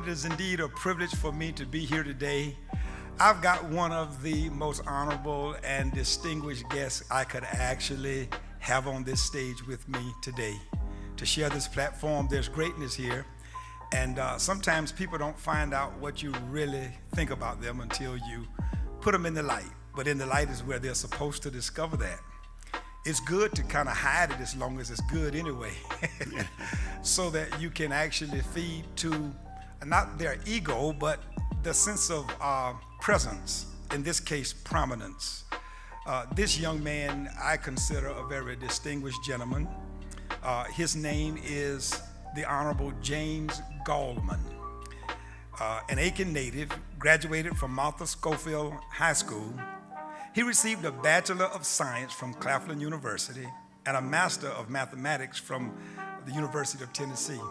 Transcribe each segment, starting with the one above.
is indeed a privilege for me to be here today. I've got one of the most honorable and distinguished guests I could actually have on this stage with me today. To share this platform, there's greatness here, and sometimes people don't find out what you really think about them until you put them in the light. But in the light is where they're supposed to discover that. It's good to kind of hide it as long as it's good anyway, so that you can actually feed to not their ego, but the sense of presence, in this case, prominence. This young man I consider a very distinguished gentleman. His name is the Honorable James Gallman, an Aiken native, graduated from Martha Schofield High School. He received a Bachelor of Science from Claflin University and a Master of Mathematics from the University of Tennessee.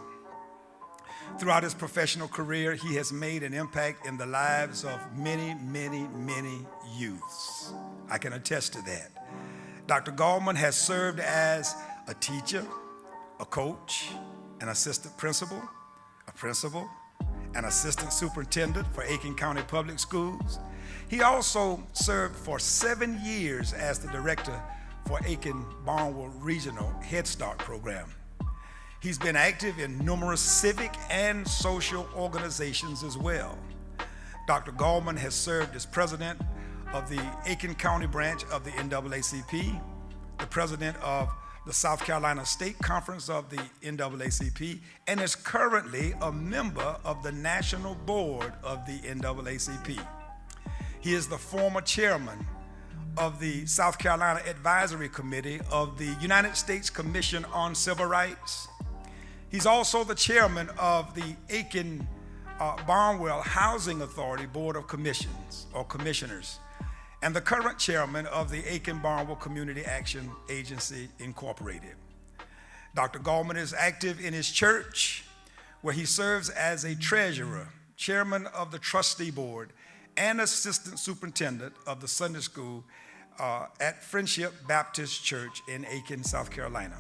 Throughout his professional career, he has made an impact in the lives of many, many, many youths. I can attest to that. Dr. Gallman has served as a teacher, a coach, an assistant principal, a principal, an assistant superintendent for Aiken County Public Schools. He also served for 7 years as the director for Aiken-Barnwell Regional Head Start program. He's been active in numerous civic and social organizations as well. Dr. Gallman has served as president of the Aiken County branch of the NAACP, the president of the South Carolina State Conference of the NAACP, and is currently a member of the National Board of the NAACP. He is the former chairman of the South Carolina Advisory Committee of the United States Commission on Civil Rights. He's also the chairman of the Aiken-Barnwell Housing Authority Board of Commissioners, and the current chairman of the Aiken-Barnwell Community Action Agency, Incorporated. Dr. Gallman is active in his church, where he serves as a treasurer, chairman of the trustee board, and assistant superintendent of the Sunday school at Friendship Baptist Church in Aiken, South Carolina.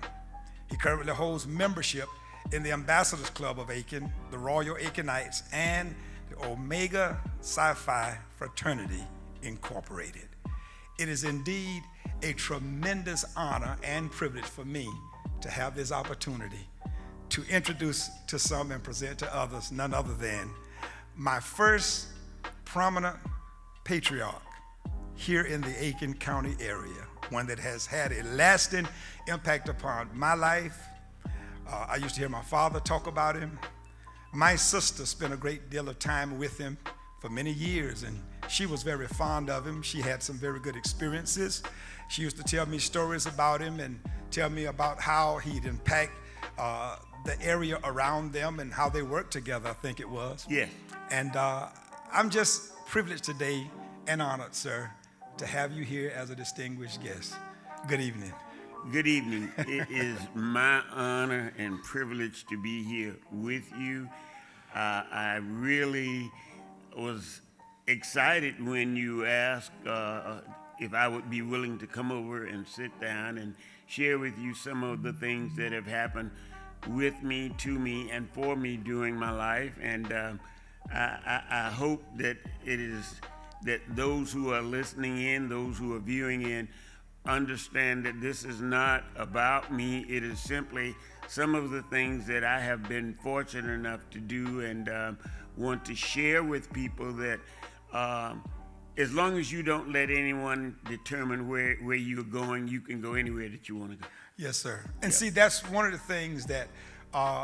He currently holds membership in the Ambassadors Club of Aiken, the Royal Aikenites, and the Omega Psi Phi Fraternity, Incorporated. It is indeed a tremendous honor and privilege for me to have this opportunity to introduce to some and present to others none other than my first prominent patriarch here in the Aiken County area, one that has had a lasting impact upon my life. I used to hear my father talk about him. My sister spent a great deal of time with him for many years, and she was very fond of him. She had some very good experiences. She used to tell me stories about him and tell me about how he'd impact the area around them and how they worked together, I think it was. Yes. And I'm just privileged today and honored, sir, to have you here as a distinguished guest. Good evening. Good evening. It is my honor and privilege to be here with you. I really was excited when you asked if I would be willing to come over and sit down and share with you some of the things that have happened with me, to me, and for me during my life. And I hope that it is that those who are listening in, those who are viewing in, understand that this is not about me. It is simply some of the things that I have been fortunate enough to do and want to share with people, that as long as you don't let anyone determine where you're going, you can go anywhere that you want to go. Yes, sir. And see, that's one of the things that,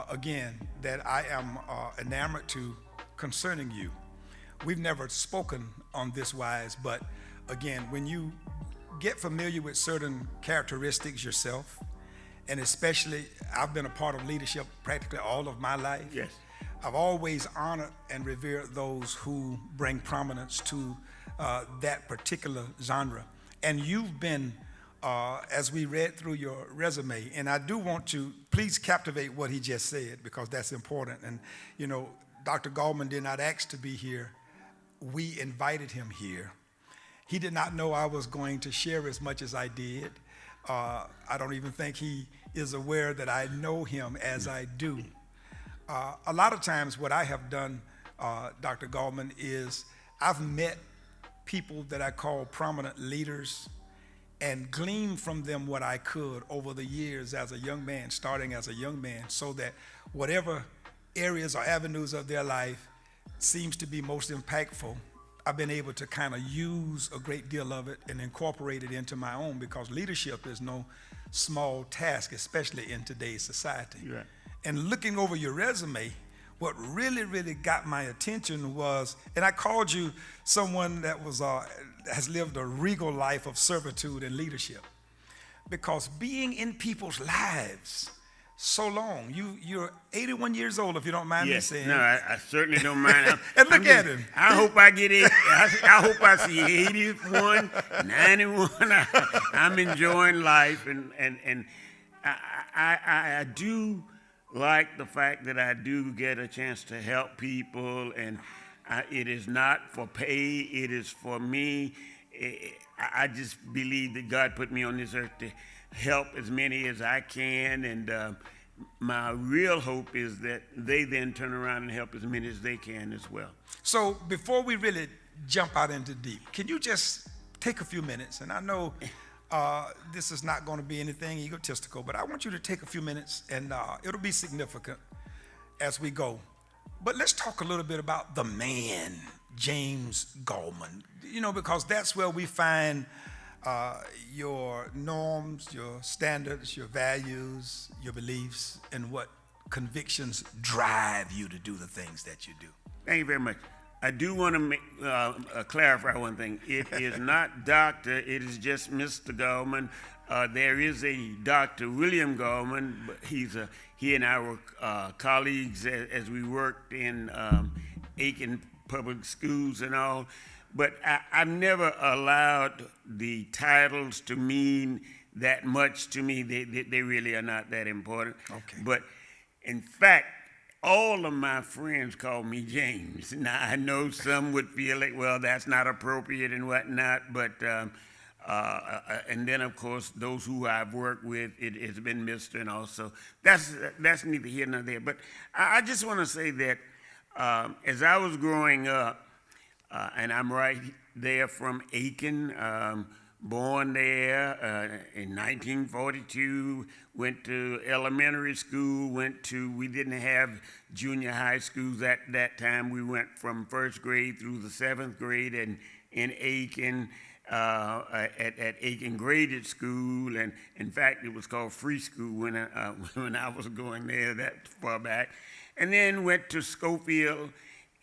again, that I am enamored to concerning you. We've never spoken on this wise, but again, when you get familiar with certain characteristics yourself, and especially I've been a part of leadership practically all of my life. Yes. I've always honored and revered those who bring prominence to that particular genre. And you've been, as we read through your resume, and I do want to please captivate what he just said, because that's important. And you know, Dr. Gallman did not ask to be here. We invited him here. He did not know I was going to share as much as I did. I don't even think he is aware that I know him as I do. A lot of times what I have done Dr. Gallman, is I've met people that I call prominent leaders and gleaned from them what I could over the years as a young man, starting as a young man, so that whatever areas or avenues of their life seems to be most impactful, I've been able to kind of use a great deal of it and incorporate it into my own, because leadership is no small task, especially in today's society. Right. And looking over your resume, what really got my attention was, and I called you someone that was has lived a regal life of servitude and leadership, because being in people's lives so long, you're 81 years old, if you don't mind me saying. No, I certainly don't mind. And look at him. I hope I get it. I hope I see 81, 91. I'm enjoying life, and I do like the fact that I do get a chance to help people, and it is not for pay, it is for me. I just believe that God put me on this earth to help as many as I can, and my real hope is that they then turn around and help as many as they can as well. So before we really jump out into deep, can you just take a few minutes, and I know this is not going to be anything egotistical, but I want you to take a few minutes, and it'll be significant as we go. But let's talk a little bit about the man, James Gallman, because that's where we find your norms, your standards, your values, your beliefs, and what convictions drive you to do the things that you do. Thank you very much. I do want to clarify one thing. It is not doctor, it is just Mr. Gallman. There is a Dr. William Gallman, but he and I were colleagues as we worked in Aiken public schools and all. But I've never allowed the titles to mean that much to me. They really are not that important. Okay. But in fact, all of my friends call me James. Now, I know some would feel like, well, that's not appropriate and whatnot, but, and then, of course, those who I've worked with, it has been Mr. and also. That's neither here nor there. But I just want to say that as I was growing up, and I'm right there from Aiken, born there in 1942, went to elementary school, we didn't have junior high schools at that time. We went from first grade through the seventh grade in Aiken, at Aiken Graded School, and in fact, it was called Free School when I was going there that far back. And then went to Schofield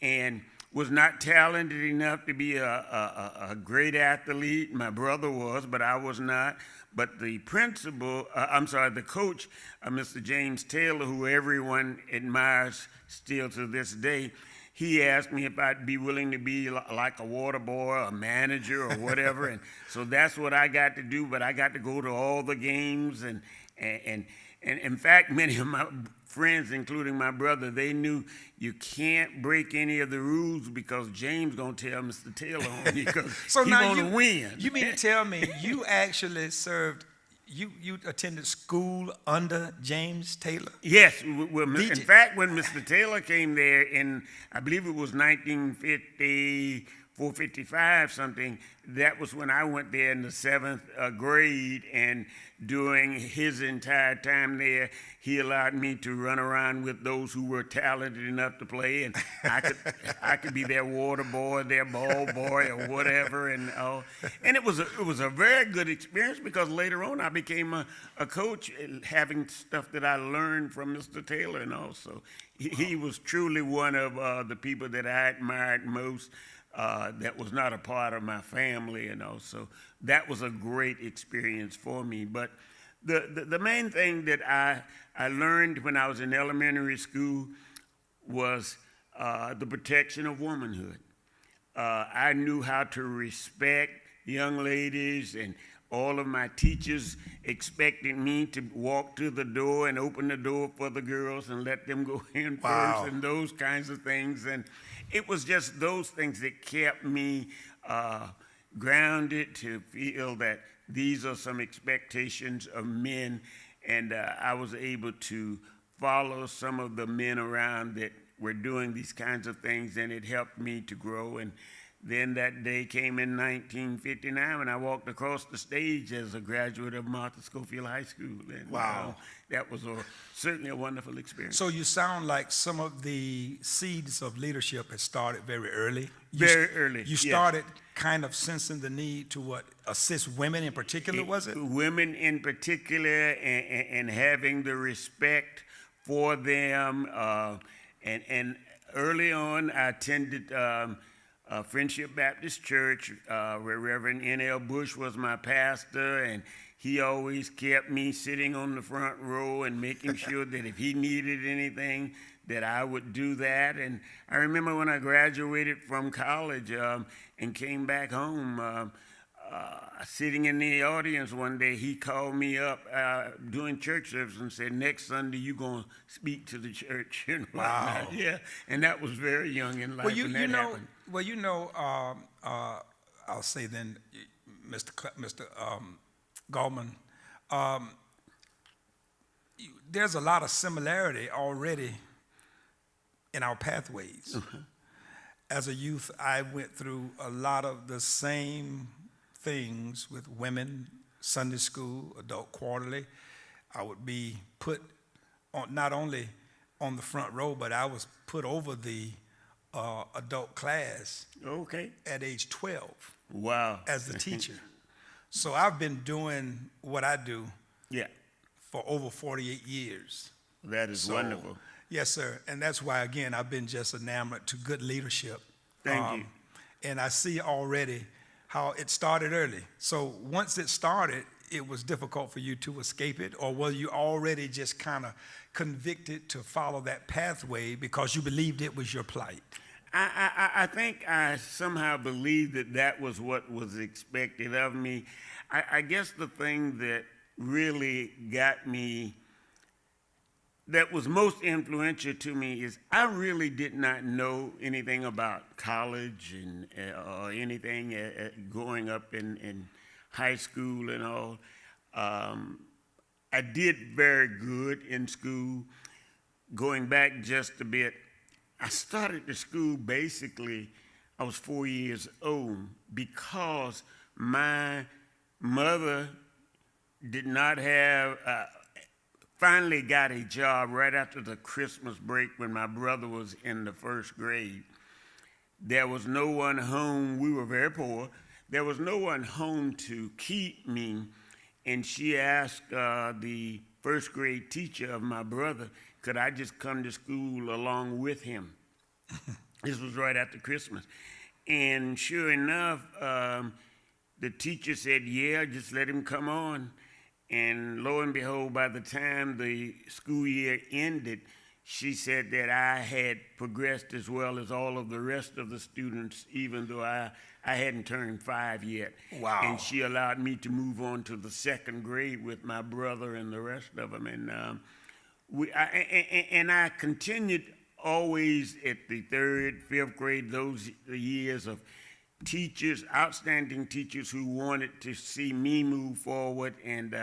and was not talented enough to be a great athlete. My brother was, but I was not. But the the coach, Mr. James Taylor, who everyone admires still to this day, he asked me if I'd be willing to be like a water boy, a manager, or whatever. And so that's what I got to do, but I got to go to all the games. And in fact, many of my friends, including my brother, they knew you can't break any of the rules because James gonna tell Mr. Taylor on you because So he now wanna win. You mean to tell me you actually served, you attended school under James Taylor? Yes, well, in fact, when Mr. Taylor came there in, I believe it was 1954, 55 something, that was when I went there in the seventh grade, and during his entire time there, he allowed me to run around with those who were talented enough to play, and I could be their water boy, their ball boy, or whatever, and it was a very good experience because later on I became a coach, having stuff that I learned from Mr. Taylor, and also he was truly one of the people that I admired most. That was not a part of my family, and also that was a great experience for me. But the main thing that I learned when I was in elementary school was the protection of womanhood. I knew how to respect young ladies, and all of my teachers expected me to walk to the door and open the door for the girls and let them go in first, and those kinds of things. And it was just those things that kept me grounded, to feel that these are some expectations of men, and I was able to follow some of the men around that were doing these kinds of things, and it helped me to grow. And then that day came in 1959 when I walked across the stage as a graduate of Martha Schofield High School. And, Wow. That was certainly a wonderful experience. So you sound like some of the seeds of leadership had started very early. Very early, You yes. started kind of sensing the need to assist women in particular, was it? Women in particular, and having the respect for them. And early on, I attended Friendship Baptist Church, where Reverend N.L. Bush was my pastor, and he always kept me sitting on the front row and making sure that if he needed anything, that I would do that. And I remember when I graduated from college and came back home, sitting in the audience one day, he called me up doing church service and said, "Next Sunday, you're going to speak to the church." And Wow. whatnot. Yeah, and that was very young in life when that happened. I'll say then, Mr. Gallman, there's a lot of similarity already in our pathways. As a youth, I went through a lot of the same things with women, Sunday school, adult quarterly. I would be put on, not only on the front row, but I was put over the adult class Okay. at age 12 Wow. as the teacher. So I've been doing what I do Yeah, for over 48 years. that is So, wonderful. Yes, sir. And that's why, again, I've been just enamored to good leadership. Thank you. And I see already how it started early. So once it started, it was difficult for you to escape it, or were you already just kind of convicted to follow that pathway because you believed it was your plight? I think I somehow believed that that was what was expected of me. I guess the thing that really got me, that was most influential to me, is I really did not know anything about college and or anything growing up in high school and all. I did very good in school. Going back just a bit, I started the school basically, I was 4 years old because my mother did not have, finally got a job right after the Christmas break when my brother was in the first grade. There was no one home. We were very poor. There was no one home to keep me, and she asked the first grade teacher of my brother, could I just come to school along with him? This was right after Christmas. And sure enough, the teacher said, yeah, just let him come on. And lo and behold, by the time the school year ended, she said that I had progressed as well as all of the rest of the students, even though I hadn't turned 5 yet. Wow. And she allowed me to move on to the second grade with my brother and the rest of them. And I continued always at the third, fifth grade, those years of teachers, outstanding teachers who wanted to see me move forward. And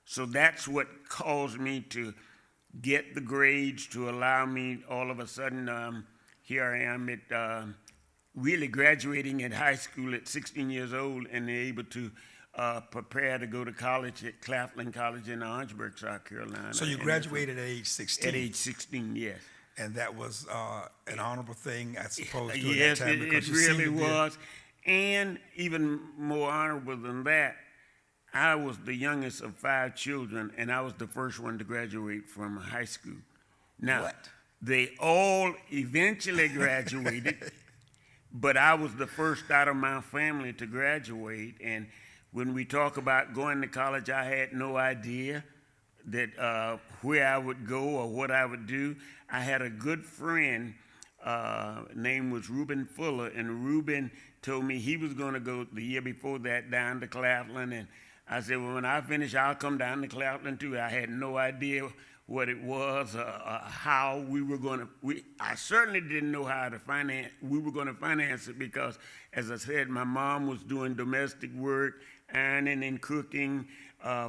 so that's what caused me to get the grades to allow me all of a sudden, here I am at really graduating at high school at 16 years old and able to prepare to go to college at Claflin College in Orangeburg, South Carolina. So you graduated at age 16? At age 16, yes. And that was an honorable thing, I suppose, during Yes, that time. it because you really seemed to be was. And even more honorable than that, I was the youngest of 5 children, and I was the first one to graduate from high school. Now, What? they all eventually graduated, but I was the first out of my family to graduate. And when we talk about going to college, I had no idea that where I would go or what I would do. I had a good friend, name was Reuben Fuller, and Reuben told me he was going to go the year before that down to Claflin, and I said, well, when I finish, I'll come down to Claflin too. I had no idea what it was, how we were going to, I certainly didn't know how to finance, we were going to finance it because, as I said, my mom was doing domestic work, ironing and cooking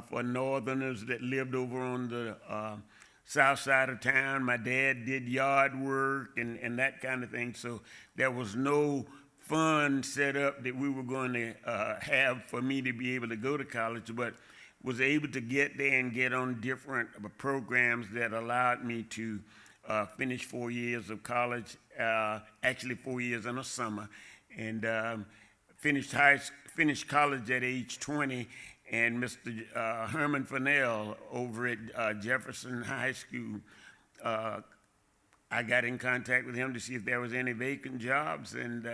for Northerners that lived over on the south side of town. My dad did yard work and that kind of thing. So there was no fund set up that we were going to have for me to be able to go to college, but was able to get there and get on different programs that allowed me to finish 4 years of college, actually 4 years in the summer, and finished college at age 20. And Mr. Herman Fennell over at Jefferson High School, I got in contact with him to see if there was any vacant jobs, and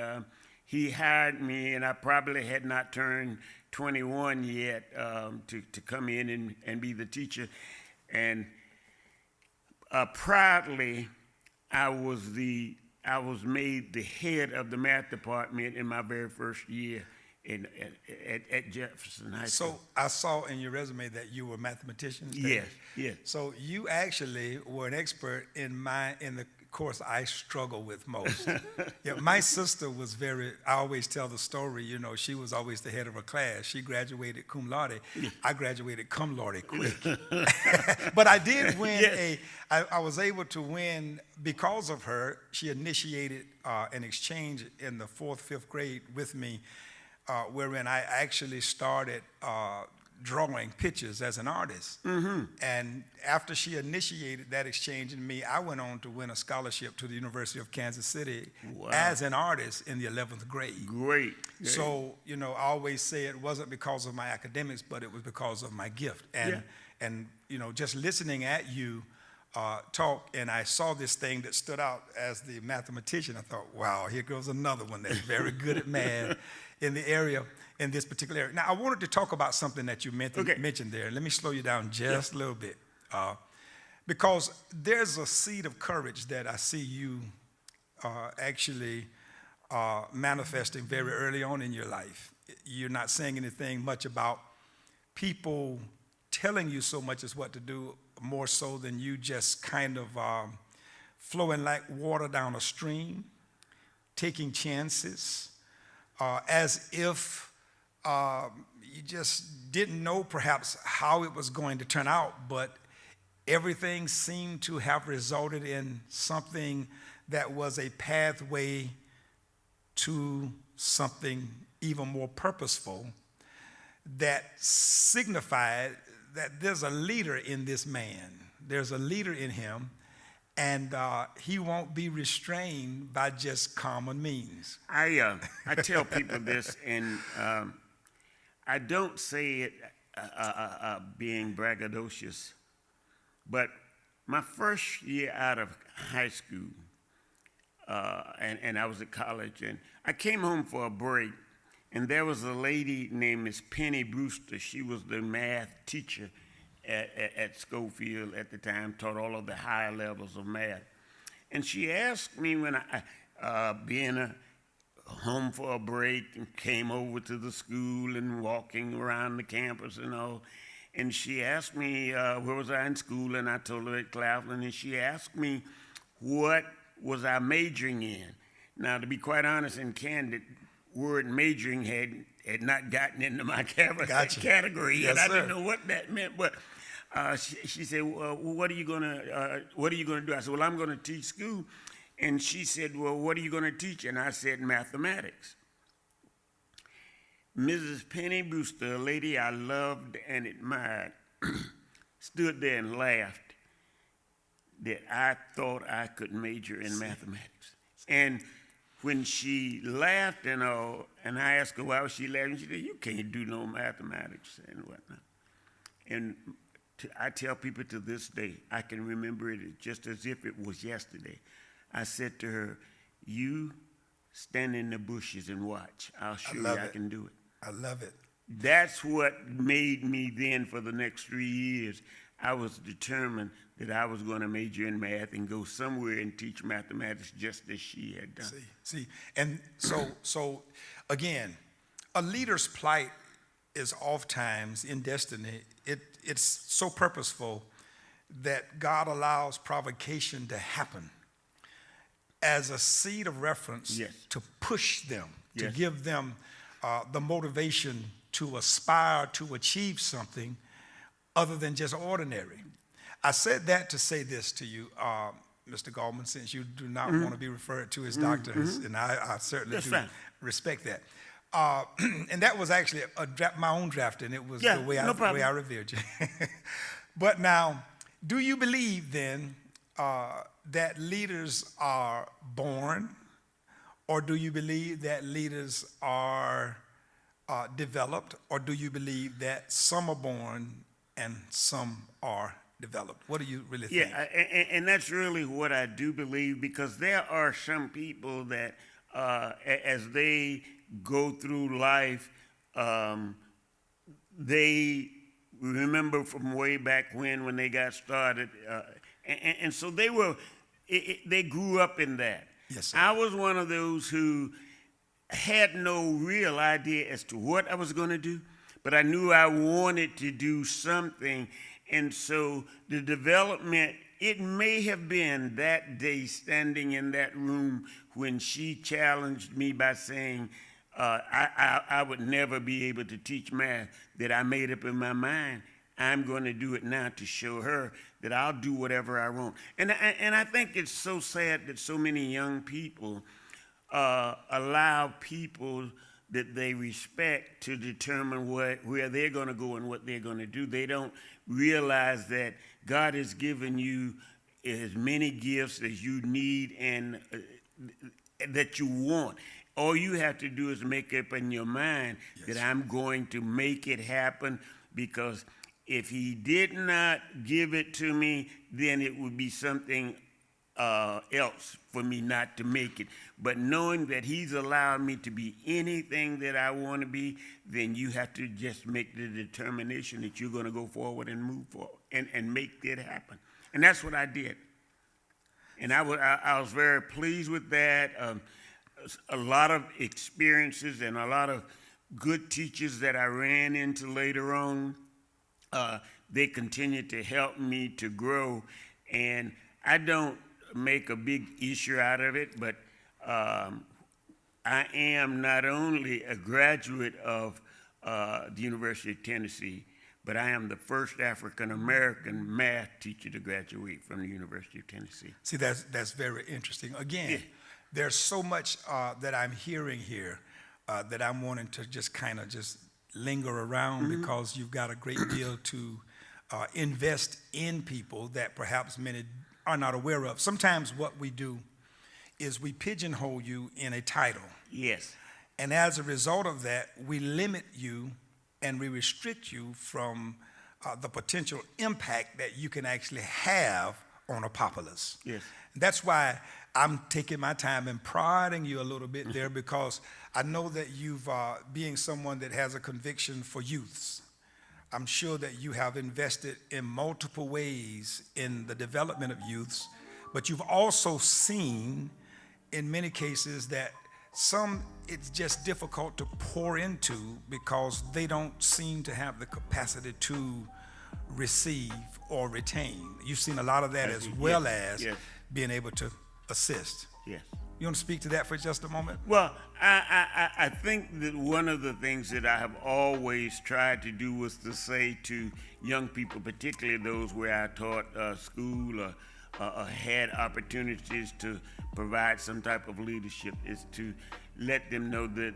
he hired me, and I probably had not turned 21 yet to come in and be the teacher. And proudly, I was made the head of the math department in my very first year at Jefferson High School. So I saw in your resume that you were a mathematician. Yes, yes. So you actually were an expert in the course I struggle with most. Yeah, my sister was I always tell the story, she was always the head of her class. She graduated cum laude. I graduated cum laude quick. But I did win I was able to win because of her. She initiated an exchange in the 4th, 5th grade with me, wherein I actually started drawing pictures as an artist. Mm-hmm. And after she initiated that exchange in me, I went on to win a scholarship to the University of Kansas City as an artist in the 11th grade. Great. So, I always say it wasn't because of my academics, but it was because of my gift. And just listening at you talk, and I saw this thing that stood out as the mathematician. I thought, wow, here goes another one that's very good at math in this particular area. Now, I wanted to talk about something that you mentioned there. Let me slow you down just a little bit. Because there's a seed of courage that I see you actually manifesting very early on in your life. You're not saying anything much about people telling you so much as what to do, more so than you just kind of flowing like water down a stream, taking chances, as if you just didn't know perhaps how it was going to turn out, but everything seemed to have resulted in something that was a pathway to something even more purposeful that signified that there's a leader in this man. There's a leader in him, and he won't be restrained by just common means. I tell people this, and I don't say it being braggadocious, but my first year out of high school, and I was at college, and I came home for a break, and there was a lady named Miss Penny Brewster. She was the math teacher at Schofield at the time, taught all of the higher levels of math. And she asked me when I, being home for a break, and came over to the school and walking around the campus and all, and she asked me where was I in school, and I told her at Claflin, and she asked me what was I majoring in. Now, to be quite honest and candid, word majoring had not gotten into my category yet. Yes, I didn't know what that meant, but she said, well, what are you gonna do? I said, well, I'm gonna teach school. And she said, well, what are you gonna teach? And I said, mathematics. Mrs. Penny Brewster, a lady I loved and admired, stood there and laughed that I thought I could major in mathematics. And when she laughed and all, and I asked her why was she laughing, she said, you can't do no mathematics and whatnot. And I tell people to this day, I can remember it just as if it was yesterday. I said to her, you stand in the bushes and watch. I'll show you I can do it. I love it. That's what made me then for the next 3 years. I was determined that I was going to major in math and go somewhere and teach mathematics just as she had done. See, and so again, a leader's plight is oftentimes in destiny. It's so purposeful that God allows provocation to happen as a seed of reference to push them, to give them the motivation to aspire to achieve something other than just ordinary. I said that to say this to you, Mr. Gallman, since you do not want to be referred to as doctor, and I certainly That's do fine. respect that. And that was actually my own drafting. It was Yeah, the way no the way I problem. revered you. But now, do you believe then that leaders are born, or do you believe that leaders are developed, or do you believe that some are born and some are developed? What do you really think? Yeah, and that's really what I do believe, because there are some people that, as they go through life, they remember from way back when they got started, and so they grew up in that. Yes, sir. I was one of those who had no real idea as to what I was going to do, but I knew I wanted to do something. And so the development, it may have been that day standing in that room when she challenged me by saying I would never be able to teach math, that I made up in my mind, I'm going to do it now to show her that I'll do whatever I want. And I think it's so sad that so many young people allow people that they respect to determine where they're going to go and what they're going to do. They don't realize that God has given you as many gifts as you need and that you want. All you have to do is make up in your mind that I'm going to make it happen, because if he did not give it to me, then it would be something else for me not to make it. But knowing that he's allowed me to be anything that I want to be, then you have to just make the determination that you're going to go forward and move forward and make it happen. And that's what I did. And I was very pleased with that. A lot of experiences and a lot of good teachers that I ran into later on, they continued to help me to grow. And I don't make a big issue out of it, but I am not only a graduate of the University of Tennessee, but I am the first African-American math teacher to graduate from the University of Tennessee. See, that's very interesting. Again, there's so much that I'm hearing here that I'm wanting to just kind of just linger around, because you've got a great deal to invest in people that perhaps many are not aware of. Sometimes what we do is we pigeonhole you in a title. Yes. And as a result of that, we limit you and we restrict you from the potential impact that you can actually have on a populace. Yes. That's why I'm taking my time and prodding you a little bit there, because I know that you've, being someone that has a conviction for youths, I'm sure that you have invested in multiple ways in the development of youths, but you've also seen in many cases that some it's just difficult to pour into because they don't seem to have the capacity to receive or retain. You've seen a lot of that, as well as being able to assist. Yes. You want to speak to that for just a moment? Well, I think that one of the things that I have always tried to do was to say to young people, particularly those where I taught school or had opportunities to provide some type of leadership, is to let them know that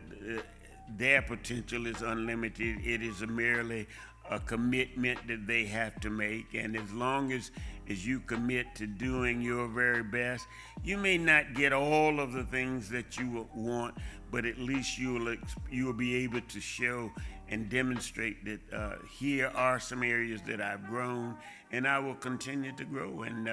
their potential is unlimited. It is merely a commitment that they have to make, and as long as you commit to doing your very best, you may not get all of the things that you want, but at least you'll be able to show and demonstrate that here are some areas that I've grown, and I will continue to grow. And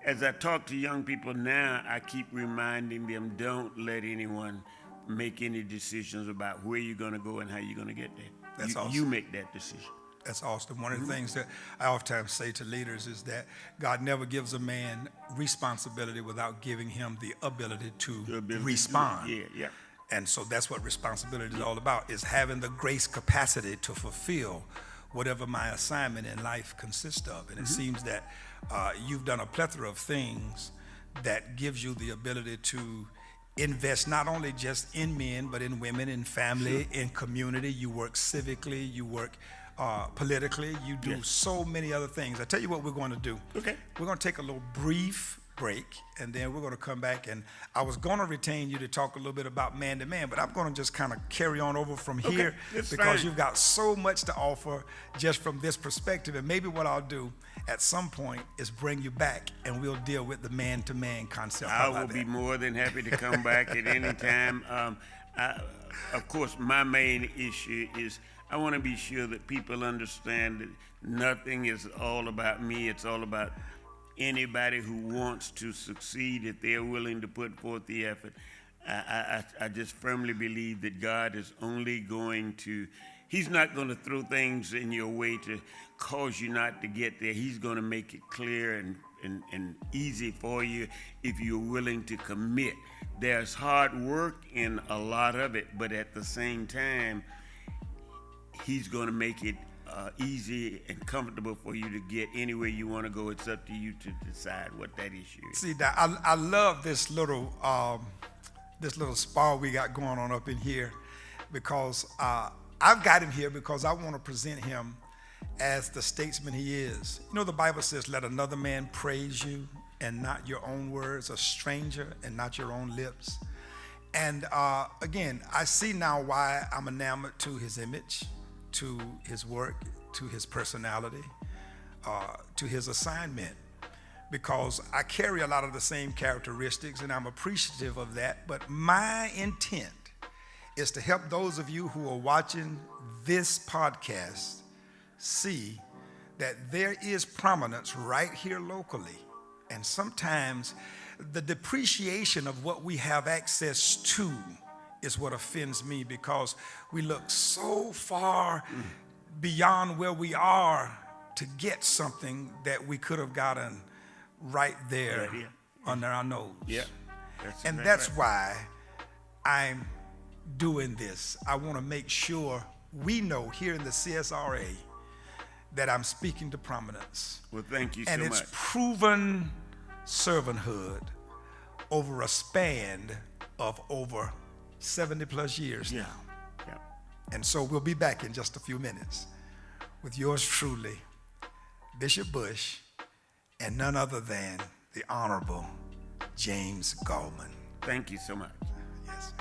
as I talk to young people now, I keep reminding them, don't let anyone make any decisions about where you're going to go and how you're going to get there. That's awesome. You make that decision. That's awesome. One of the things that I oftentimes say to leaders is that God never gives a man responsibility without giving him the ability to respond. Yeah. And so that's what responsibility is all about, is having the grace capacity to fulfill whatever my assignment in life consists of. And it seems that you've done a plethora of things that gives you the ability to invest not only just in men, but in women, in family, in community. You work civically, you work politically. You do Yes. so many other things. I tell you what we're going to do. Okay. We're going to take a little brief break, and then we're going to come back. And I was going to retain you to talk a little bit about man to man, but I'm going to just kind of carry on over from here that's because fine. you've got so much to offer just from this perspective. And maybe what I'll do at some point is bring you back, and we'll deal with the man to man concept. How I about will be that? more than happy to come back at any time. Of course, my main issue is I want to be sure that people understand that nothing is all about me. It's all about anybody who wants to succeed if they're willing to put forth the effort. I just firmly believe that God is only going to, he's not going to throw things in your way to cause you not to get there. He's going to make it clear and easy for you if you're willing to commit. There's hard work in a lot of it, but at the same time, he's going to make it easy and comfortable for you to get anywhere you want to go. It's up to you to decide what that issue is. See, that I love this little spar we got going on up in here, because I've got him here because I want to present him as the statesman he is. You know, the Bible says, "Let another man praise you, and not your own words; a stranger, and not your own lips." And again, I see now why I'm enamored to his image, to his work, to his personality, to his assignment, because I carry a lot of the same characteristics, and I'm appreciative of that. But my intent is to help those of you who are watching this podcast see that there is prominence right here locally. And sometimes the depreciation of what we have access to is what offends me, because we look so far beyond where we are to get something that we could have gotten right there under our nose. Yeah. And that's why I'm doing this. I want to make sure we know here in the CSRA that I'm speaking to prominence. Well, thank you so And much. it's proven servanthood over a span of over 70 plus years now. Yeah. And so we'll be back in just a few minutes with yours truly, Bishop Bush, and none other than the Honorable James Gallman. Thank you so much. Yes.